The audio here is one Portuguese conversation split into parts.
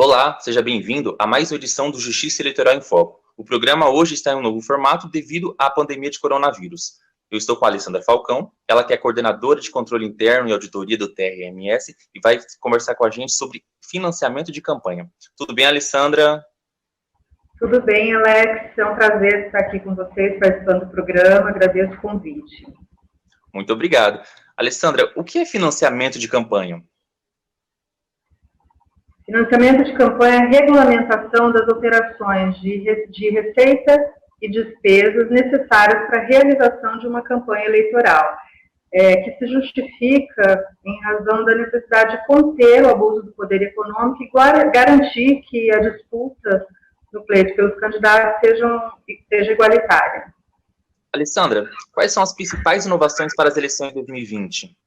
Olá, seja bem-vindo a mais uma edição do Justiça Eleitoral em Foco. O programa hoje está em um novo formato devido à pandemia de coronavírus. Eu estou com a Alessandra Falcão, ela que é coordenadora de controle interno e auditoria do TRMS e vai conversar com a gente sobre financiamento de campanha. Tudo bem, Alessandra? Tudo bem, Alex. É um prazer estar aqui com vocês, participando do programa. Agradeço o convite. Muito obrigado. Alessandra, o que é financiamento de campanha? Financiamento de campanha é a regulamentação das operações de receita e despesas necessárias para a realização de uma campanha eleitoral, que se justifica em razão da necessidade de conter o abuso do poder econômico e garantir que a disputa no pleito pelos candidatos seja igualitária. Alessandra, quais são as principais inovações para as eleições de 2020?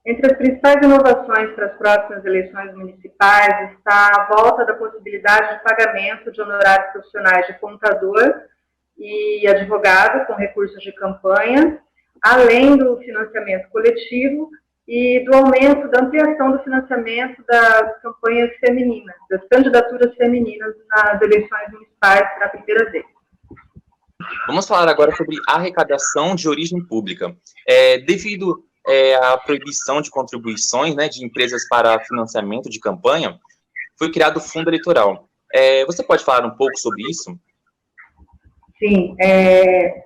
Entre as principais inovações para as próximas eleições municipais está a volta da possibilidade de pagamento de honorários profissionais de contador e advogado com recursos de campanha, além do financiamento coletivo e do aumento da ampliação do financiamento das campanhas femininas, das candidaturas femininas nas eleições municipais para a primeira vez. Vamos falar agora sobre arrecadação de origem pública. Devido à proibição de contribuições, de empresas para financiamento de campanha, foi criado o Fundo Eleitoral. Você pode falar um pouco sobre isso? Sim,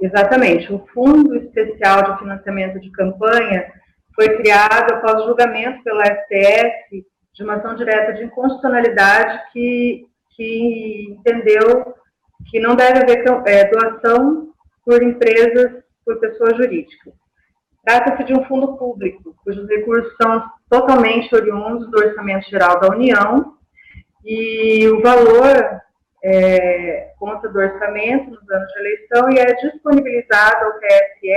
exatamente. O Fundo Especial de Financiamento de Campanha foi criado após julgamento pela STF de uma ação direta de inconstitucionalidade que entendeu que não deve haver doação por empresas, por pessoas jurídicas. Trata-se de um fundo público, cujos recursos são totalmente oriundos do Orçamento Geral da União e o valor consta do orçamento nos anos de eleição e é disponibilizado ao TSE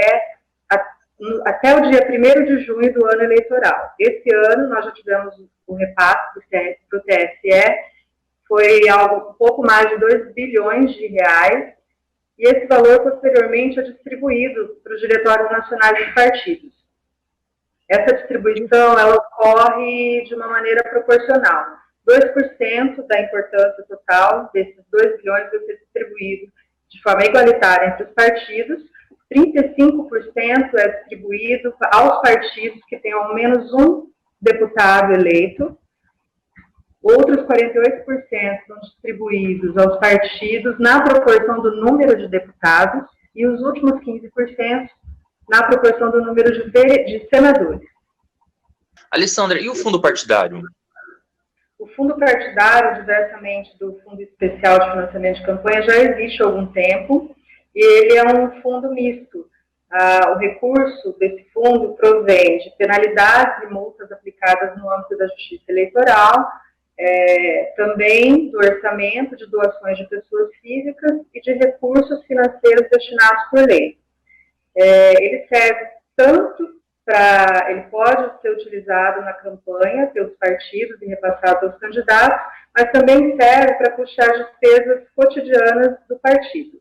até o dia 1º de junho do ano eleitoral. Esse ano nós já tivemos o repasse para o TSE, foi algo um pouco mais de 2 bilhões de reais, e esse valor posteriormente é distribuído para os diretórios nacionais dos partidos. Essa distribuição ela ocorre de uma maneira proporcional. 2% da importância total desses 2 bilhões vai ser distribuído de forma igualitária entre os partidos, 35% é distribuído aos partidos que tenham ao menos um deputado eleito, outros 48% são distribuídos aos partidos na proporção do número de deputados e os últimos 15% na proporção do número de senadores. Alessandra, e o fundo partidário? O fundo partidário, diversamente do Fundo Especial de Financiamento de Campanha, já existe há algum tempo e ele é um fundo misto. O recurso desse fundo provém de penalidades e multas aplicadas no âmbito da Justiça Eleitoral, também do orçamento de doações de pessoas físicas e de recursos financeiros destinados por lei. Ele serve tanto ele pode ser utilizado na campanha pelos partidos e repassado aos candidatos, mas também serve para puxar despesas cotidianas do partido.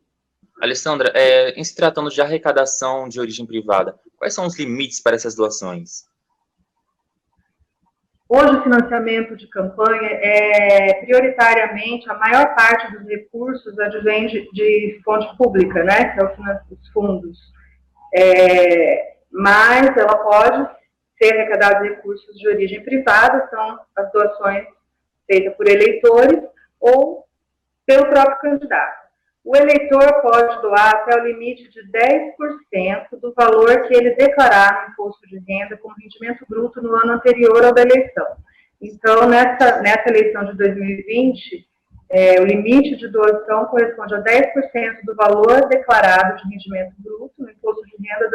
Alessandra, em se tratando de arrecadação de origem privada, quais são os limites para essas doações? Hoje, o financiamento de campanha prioritariamente, a maior parte dos recursos advém de fonte pública, que é os fundos. Mas ela pode ser arrecadada de recursos de origem privada, são as doações feitas por eleitores ou pelo próprio candidato. O eleitor pode doar até o limite de 10% do valor que ele declarar no imposto de renda como rendimento bruto no ano anterior ao da eleição. Então, nessa eleição de 2020, o limite de doação corresponde a 10% do valor declarado de rendimento bruto no imposto de renda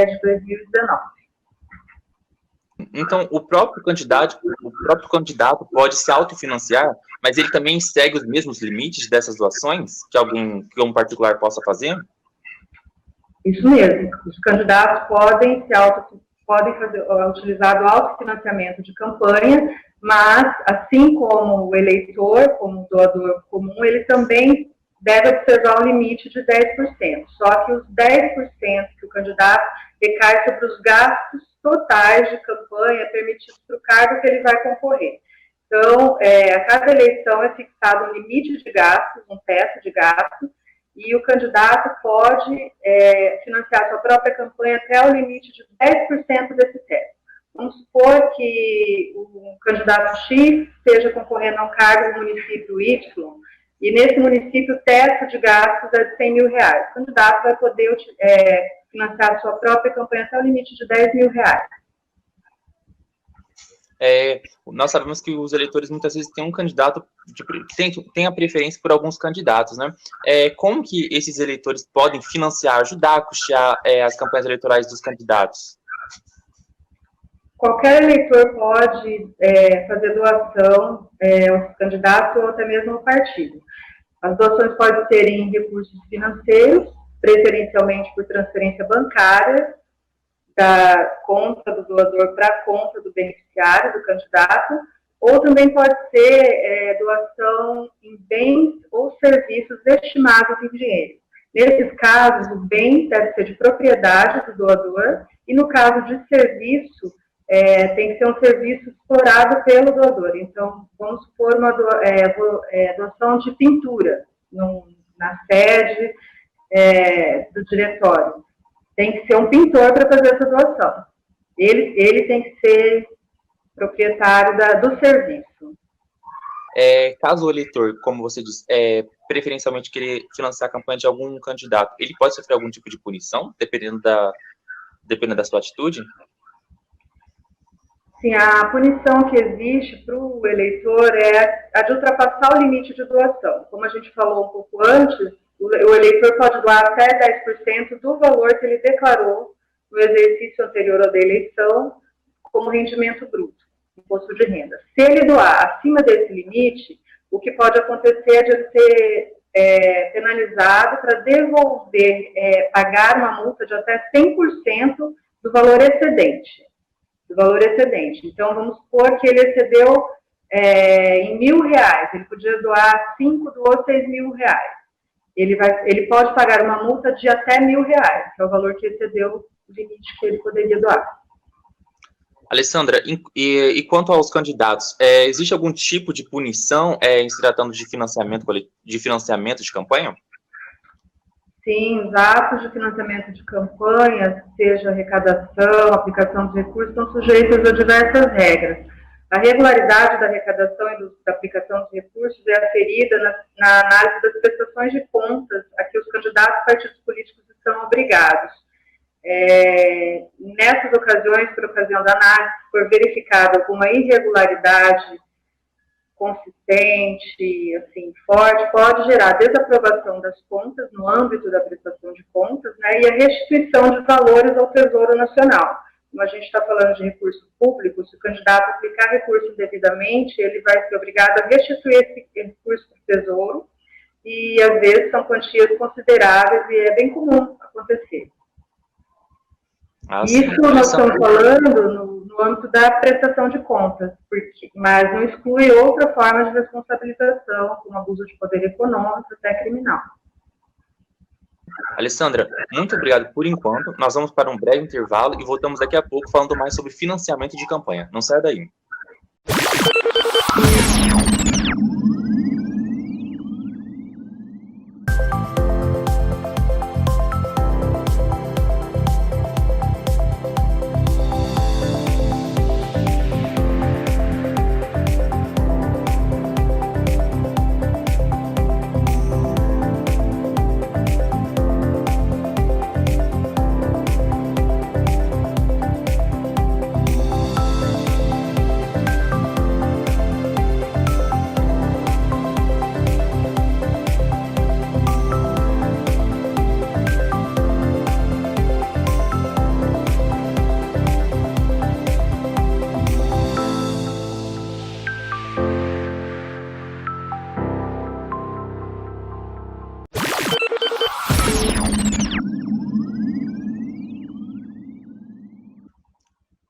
de 2019. Então, o próprio candidato pode se autofinanciar, mas ele também segue os mesmos limites dessas doações que um particular possa fazer? Isso mesmo. Os candidatos podem utilizar o autofinanciamento de campanha, mas, assim como o eleitor, como o doador comum, ele também deve observar um limite de 10%. Só que os 10% que o candidato recai sobre os gastos totais de campanha permitidos para o cargo que ele vai concorrer. Então, a cada eleição é fixado um limite de gastos, um teto de gastos, e o candidato pode financiar sua própria campanha até o limite de 10% desse teto. Vamos supor que o candidato X esteja concorrendo a um cargo no município Y, e nesse município o teto de gastos é de R$100 mil. O candidato vai poder financiar sua própria campanha até o limite de R$10 mil. Nós sabemos que os eleitores muitas vezes têm um candidato, tem a preferência por alguns candidatos, né? Como que esses eleitores podem financiar, ajudar a custear as campanhas eleitorais dos candidatos? Qualquer eleitor pode fazer doação aos candidatos ou até mesmo ao partido. As doações podem ser em recursos financeiros, preferencialmente por transferência bancária, da conta do doador para a conta do beneficiário, do candidato, ou também pode ser doação em bens ou serviços estimados em dinheiro. Nesses casos, o bem deve ser de propriedade do doador, e no caso de serviço, tem que ser um serviço explorado pelo doador. Então, vamos supor uma doação de pintura na sede do diretório. Tem que ser um pintor para fazer essa doação. Ele tem que ser proprietário do serviço. Caso o eleitor, como você disse, preferencialmente querer financiar a campanha de algum candidato, ele pode sofrer algum tipo de punição, dependendo da sua atitude? Sim, a punição que existe para o eleitor é a de ultrapassar o limite de doação. Como a gente falou um pouco antes, o eleitor pode doar até 10% do valor que ele declarou no exercício anterior ao da eleição como rendimento bruto, imposto de renda. Se ele doar acima desse limite, o que pode acontecer é de ele ser penalizado para devolver, pagar uma multa de até 100% do valor excedente. Então, vamos supor que ele excedeu em R$1.000, ele podia doar 5, doou R$6.000. Ele pode pagar uma multa de até R$1.000, que é o valor que excedeu o limite que ele poderia doar. Alessandra, e quanto aos candidatos, existe algum tipo de punição em se tratando de financiamento de campanha? Sim, os atos de financiamento de campanha, seja arrecadação, aplicação de recursos, estão sujeitos a diversas regras. A regularidade da arrecadação e da aplicação de recursos é aferida na análise das prestações de contas a que os candidatos e partidos políticos estão obrigados. Nessas ocasiões, por ocasião da análise, se for verificada alguma irregularidade consistente, assim, forte, pode gerar desaprovação das contas no âmbito da prestação de contas, né, e a restituição de valores ao Tesouro Nacional. Como a gente está falando de recurso público, se o candidato aplicar recurso indevidamente, ele vai ser obrigado a restituir esse recurso para o Tesouro, e às vezes são quantias consideráveis e é bem comum acontecer. Isso nós estamos falando no âmbito da prestação de contas, mas não exclui outra forma de responsabilização, como abuso de poder econômico, até criminal. Alessandra, muito obrigado por enquanto. Nós vamos para um breve intervalo e voltamos daqui a pouco falando mais sobre financiamento de campanha. Não saia daí.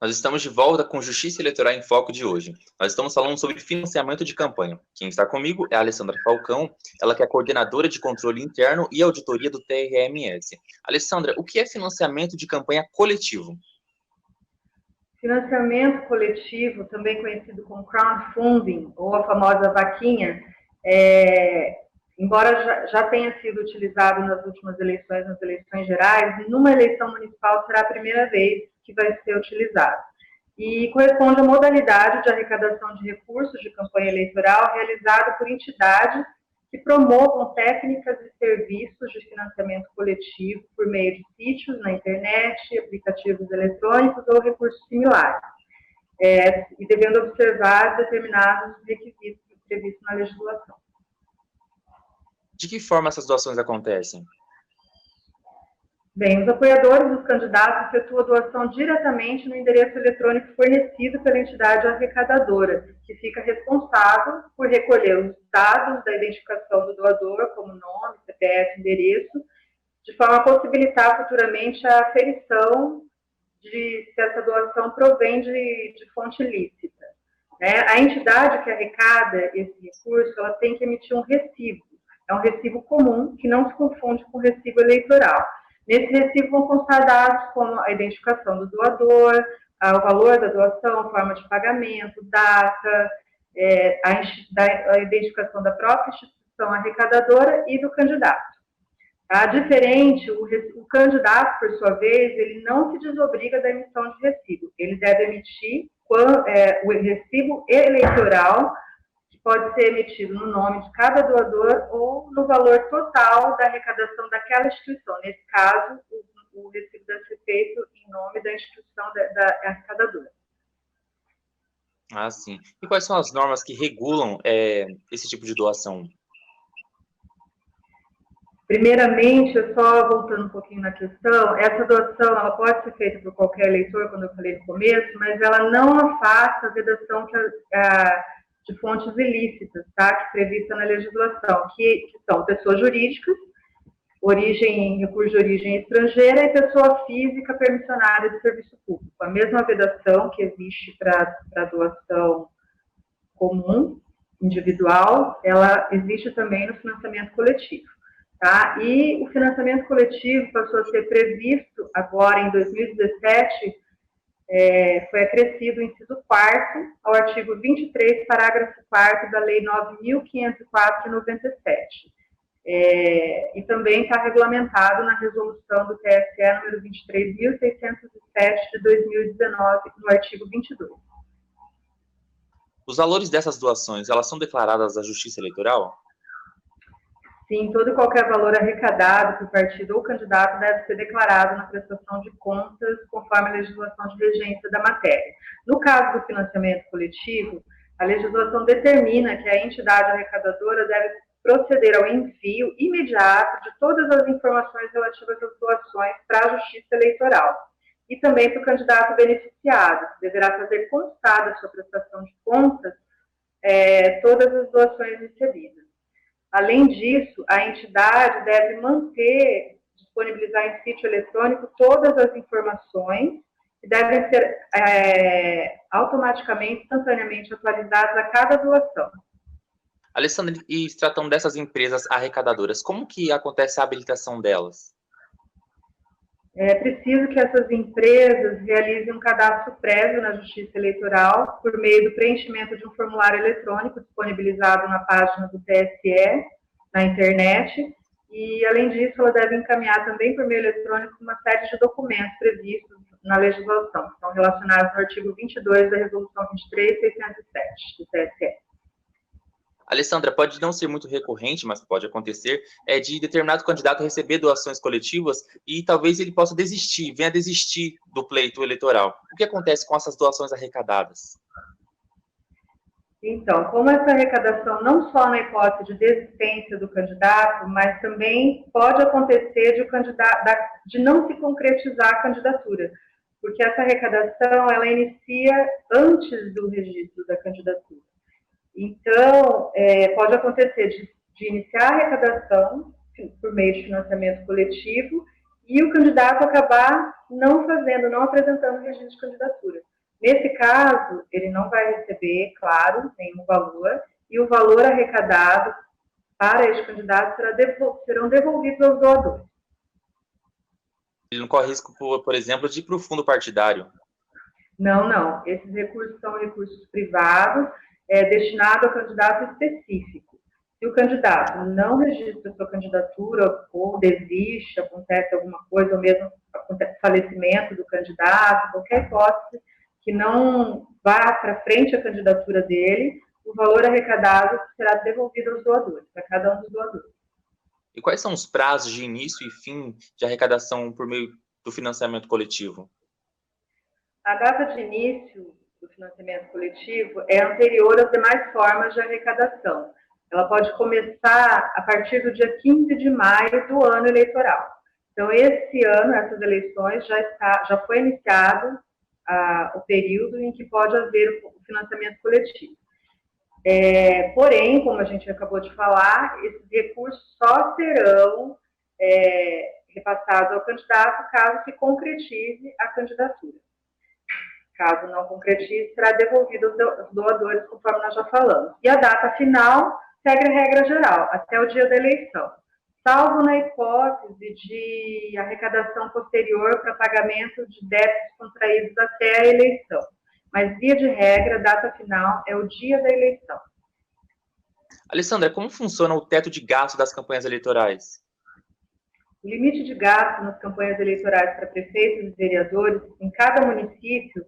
Nós estamos de volta com Justiça Eleitoral em Foco de hoje. Nós estamos falando sobre financiamento de campanha. Quem está comigo é a Alessandra Falcão, ela que é coordenadora de controle interno e auditoria do TRMS. Alessandra, o que é financiamento de campanha coletivo? Financiamento coletivo, também conhecido como crowdfunding, ou a famosa vaquinha, embora já tenha sido utilizado nas últimas eleições, nas eleições gerais, numa eleição municipal será a primeira vez que vai ser utilizado. E corresponde à modalidade de arrecadação de recursos de campanha eleitoral realizada por entidades que promovam técnicas e serviços de financiamento coletivo por meio de sítios na internet, aplicativos eletrônicos ou recursos similares, e devendo observar determinados requisitos previstos na legislação. De que forma essas doações acontecem? Bem, os apoiadores dos candidatos efetuam a doação diretamente no endereço eletrônico fornecido pela entidade arrecadadora, que fica responsável por recolher os dados da identificação do doador, como nome, CPF, endereço, de forma a possibilitar futuramente a aferição de se essa doação provém de fonte lícita. A entidade que arrecada esse recurso, ela tem que emitir um recibo. É um recibo comum, que não se confunde com recibo eleitoral. Nesse recibo vão constar dados como a identificação do doador, o valor da doação, a forma de pagamento, data, a identificação da própria instituição arrecadadora e do candidato. Diferente, o candidato, por sua vez, ele não se desobriga da emissão de recibo. Ele deve emitir o recibo eleitoral, que pode ser emitido no nome de cada doador ou no valor total da arrecadação daquela instituição. Nesse caso, o recibo deve ser feito em nome da instituição da arrecadadora. Ah, sim. E quais são as normas que regulam esse tipo de doação? Primeiramente, só voltando um pouquinho na questão, essa doação ela pode ser feita por qualquer eleitor, como eu falei no começo, mas ela não afasta a vedação de fontes ilícitas, tá? Que prevista na legislação, que são pessoas jurídicas, recurso de origem estrangeira e pessoa física permissionária de serviço público. A mesma vedação que existe para a doação comum, individual, ela existe também no financiamento coletivo. Tá? E o financiamento coletivo passou a ser previsto agora em 2017, foi acrescido o inciso 4º ao artigo 23, parágrafo 4º da Lei 9.504 de 97. E também está regulamentado na resolução do TSE número 23.607 de 2019, no artigo 22. Os valores dessas doações, elas são declaradas à Justiça Eleitoral? Sim, todo e qualquer valor arrecadado por partido ou candidato deve ser declarado na prestação de contas, conforme a legislação de regência da matéria. No caso do financiamento coletivo, a legislação determina que a entidade arrecadadora deve proceder ao envio imediato de todas as informações relativas às doações para a Justiça Eleitoral e também para o candidato beneficiado, que deverá fazer constar da sua prestação de contas todas as doações recebidas. Além disso, a entidade deve disponibilizar em sítio eletrônico todas as informações que devem ser automaticamente, instantaneamente atualizadas a cada doação. Alessandra, e se tratando dessas empresas arrecadadoras, como que acontece a habilitação delas? É preciso que essas empresas realizem um cadastro prévio na Justiça Eleitoral por meio do preenchimento de um formulário eletrônico disponibilizado na página do TSE, na internet, e, além disso, ela deve encaminhar também por meio eletrônico uma série de documentos previstos na legislação, que estão relacionados no artigo 22 da Resolução 23.607 do TSE. Alessandra, pode não ser muito recorrente, mas pode acontecer, de determinado candidato receber doações coletivas e talvez ele possa venha desistir do pleito eleitoral. O que acontece com essas doações arrecadadas? Então, como essa arrecadação não só na hipótese de desistência do candidato, mas também pode acontecer de não se concretizar a candidatura, porque essa arrecadação ela inicia antes do registro da candidatura. Então, pode acontecer de iniciar a arrecadação por meio de financiamento coletivo e o candidato acabar não apresentando o registro de candidatura. Nesse caso, ele não vai receber, claro, nenhum valor, e o valor arrecadado para este candidato serão devolvidos aos doadores. Ele não corre risco, por exemplo, de ir para o fundo partidário? Não. Esses recursos são recursos privados, destinados ao candidato específico. Se o candidato não registra sua candidatura ou desiste, acontece alguma coisa, ou mesmo acontece falecimento do candidato, qualquer hipótese que não vá para frente a candidatura dele, o valor arrecadado será devolvido aos doadores, para cada um dos doadores. E quais são os prazos de início e fim de arrecadação por meio do financiamento coletivo? A data de início do financiamento coletivo é anterior às demais formas de arrecadação. Ela pode começar a partir do dia 15 de maio do ano eleitoral. Então, esse ano, essas eleições, já foi iniciado o período em que pode haver o financiamento coletivo. Porém, como a gente acabou de falar, esses recursos só serão repassados ao candidato caso se concretize a candidatura. Caso não concretize, será devolvido aos doadores, conforme nós já falamos. E a data final segue a regra geral, até o dia da eleição, salvo na hipótese de arrecadação posterior para pagamento de débitos contraídos até a eleição. Mas, via de regra, a data final é o dia da eleição. Alessandra, como funciona o teto de gasto das campanhas eleitorais? O limite de gasto nas campanhas eleitorais para prefeitos e vereadores em cada município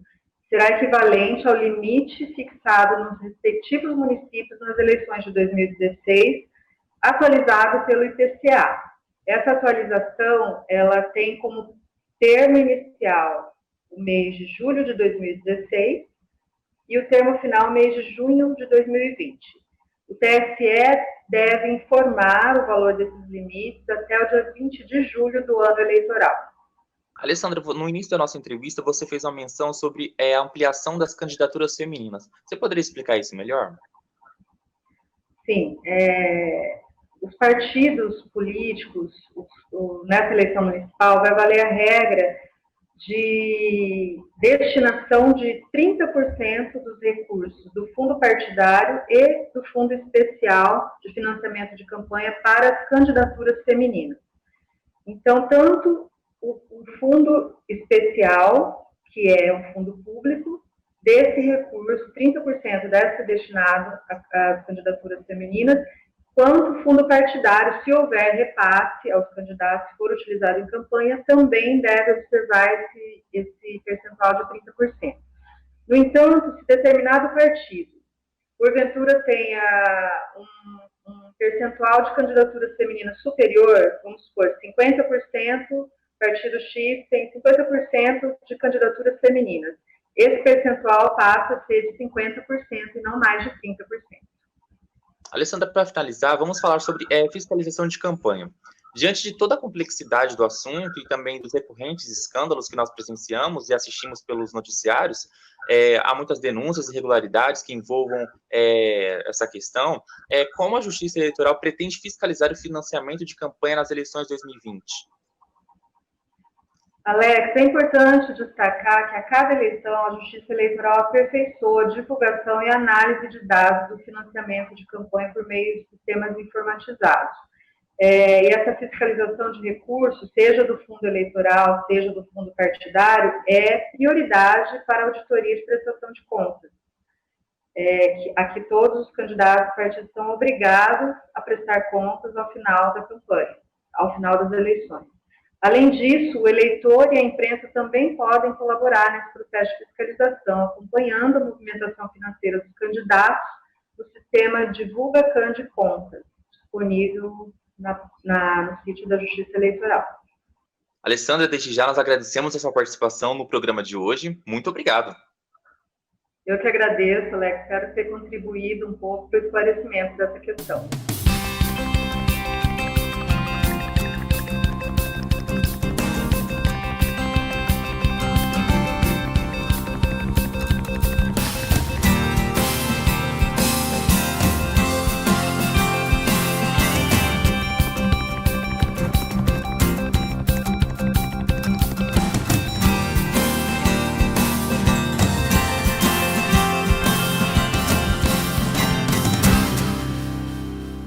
será equivalente ao limite fixado nos respectivos municípios nas eleições de 2016, atualizado pelo IPCA. Essa atualização, ela tem como termo inicial o mês de julho de 2016 e o termo final o mês de junho de 2020. O TSE deve informar o valor desses limites até o dia 20 de julho do ano eleitoral. Alessandra, no início da nossa entrevista, você fez uma menção sobre a ampliação das candidaturas femininas. Você poderia explicar isso melhor? Sim. Os partidos políticos, nessa eleição municipal, vai valer a regra de destinação de 30% dos recursos do fundo partidário e do fundo especial de financiamento de campanha para as candidaturas femininas. Então, tanto o fundo especial, que é um fundo público, desse recurso, 30% deve ser destinado às candidaturas femininas, quanto o fundo partidário, se houver repasse aos candidatos que for utilizado em campanha, também deve observar esse percentual de 30%. No entanto, se determinado partido, porventura, tenha um percentual de candidaturas femininas superior, vamos supor, 50%, partido X tem 50% de candidaturas femininas. Esse percentual passa a ser de 50% e não mais de 30%. Alessandra, para finalizar, vamos falar sobre fiscalização de campanha. Diante de toda a complexidade do assunto e também dos recorrentes escândalos que nós presenciamos e assistimos pelos noticiários, há muitas denúncias e irregularidades que envolvam essa questão. Como a Justiça Eleitoral pretende fiscalizar o financiamento de campanha nas eleições de 2020? Alex, é importante destacar que a cada eleição a Justiça Eleitoral aperfeiçoa a divulgação e análise de dados do financiamento de campanha por meio de sistemas informatizados. E essa fiscalização de recursos, seja do fundo eleitoral, seja do fundo partidário, é prioridade para a auditoria de prestação de contas. A que todos os candidatos e partidos são obrigados a prestar contas ao final da campanha, ao final das eleições. Além disso, o eleitor e a imprensa também podem colaborar nesse processo de fiscalização, acompanhando a movimentação financeira dos candidatos no sistema Divulga Cand Contas, disponível no sítio da Justiça Eleitoral. Alessandra, desde já nós agradecemos a sua participação no programa de hoje. Muito obrigado. Eu que agradeço, Alex. Espero ter contribuído um pouco para o esclarecimento dessa questão.